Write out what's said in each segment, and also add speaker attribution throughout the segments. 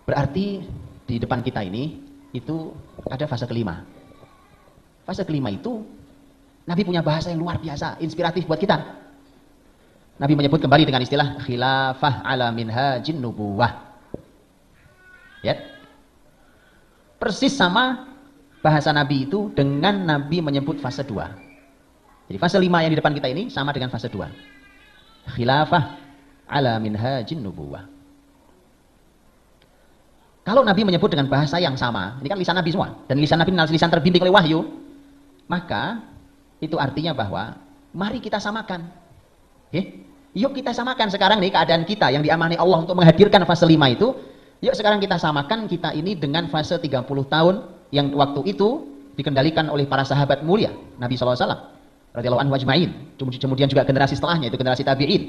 Speaker 1: Berarti di depan kita ini itu ada fase kelima. Fase kelima itu Nabi punya bahasa yang luar biasa, inspiratif buat kita. Nabi menyebut kembali dengan istilah khilafah ala minhajin nubuwah. Ya. Persis sama bahasa Nabi itu dengan Nabi menyebut fase 2. Jadi fase 5 yang di depan kita ini sama dengan fase 2. Khilafah ala minhajin nubuwah. Kalau Nabi menyebut dengan bahasa yang sama, ini kan lisan Nabi semua, dan lisan Nabi adalah lisan terbimbing oleh wahyu, maka itu artinya bahwa mari kita samakan. Yuk kita samakan sekarang nih keadaan kita yang diamani Allah untuk menghadirkan fase 5 itu. Yuk sekarang kita samakan kita ini dengan fase 30 tahun yang waktu itu dikendalikan oleh para sahabat mulia Nabi SAW radhiyallahu anhu ajma'in. Kemudian juga generasi setelahnya itu generasi tabi'in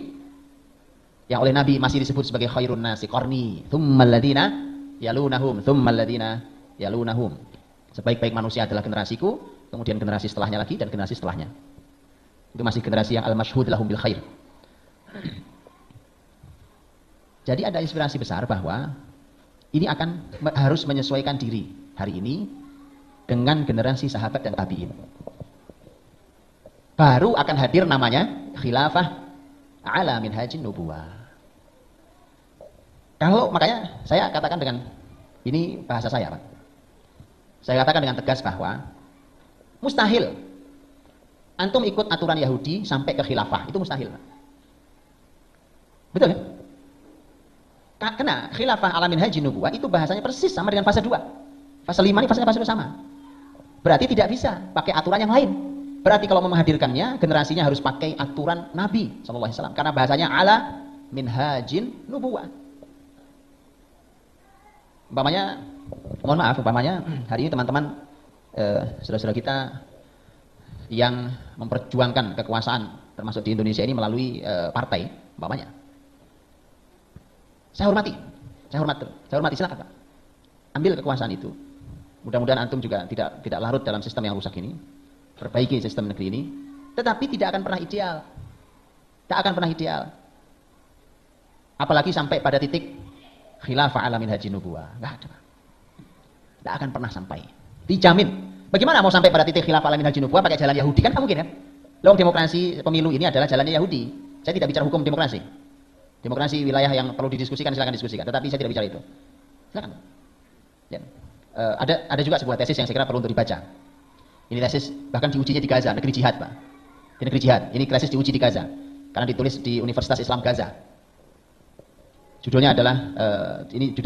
Speaker 1: yang oleh Nabi masih disebut sebagai khairun nasi qarni tsummal ladina yalunahum tsummal ladina yalunahum. Sebaik-baik manusia adalah generasiku, kemudian generasi setelahnya lagi dan generasi setelahnya. Itu masih generasi yang al-masyhud lahum bil khair. Jadi ada inspirasi besar bahwa ini harus menyesuaikan diri hari ini dengan generasi sahabat dan tabi'in. Baru akan hadir namanya khilafah ala minhajin nubuwah. Kalau makanya saya katakan dengan ini bahasa saya, Pak. Saya katakan dengan tegas bahwa mustahil antum ikut aturan Yahudi sampai ke khilafah, itu mustahil, Pak. Betul kan? Karena khilafah ala minhajin nubuwah itu bahasanya persis sama dengan fase 2. Fase 5 ini fase 2 sama. Berarti tidak bisa pakai aturan yang lain. Berarti kalau menghadirkannya, generasinya harus pakai aturan Nabi SAW. Karena bahasanya ala minhajin nubuwah. Umpamanya, mohon maaf, umpamanya hari ini teman-teman saudara-saudara kita yang memperjuangkan kekuasaan termasuk di Indonesia ini melalui partai, umpamanya. Saya hormati, silakan Pak. Ambil kekuasaan itu. Mudah-mudahan antum juga tidak larut dalam sistem yang rusak ini. Perbaiki sistem negeri ini. Tetapi tidak akan pernah ideal. Tak akan pernah ideal. Apalagi sampai pada titik khilafah ala minhajin nubuwah. Enggak ada, Pak. Tidak akan pernah sampai. Dijamin. Bagaimana mau sampai pada titik khilafah ala minhajin nubuwah pakai jalan Yahudi? Kan nggak mungkin kan? Loh, demokrasi pemilu ini adalah jalannya Yahudi. Saya tidak bicara hukum demokrasi. Demokrasi wilayah yang perlu didiskusikan, silakan diskusikan. Tetapi saya tidak bicara itu. Silakan. Ya. Ada juga sebuah tesis yang saya kira perlu untuk dibaca. Ini tesis bahkan diujinya di Gaza, negeri jihad, Pak. Di negeri jihad. Ini tesis diuji di Gaza. Karena ditulis di Universitas Islam Gaza. Judulnya adalah ini judul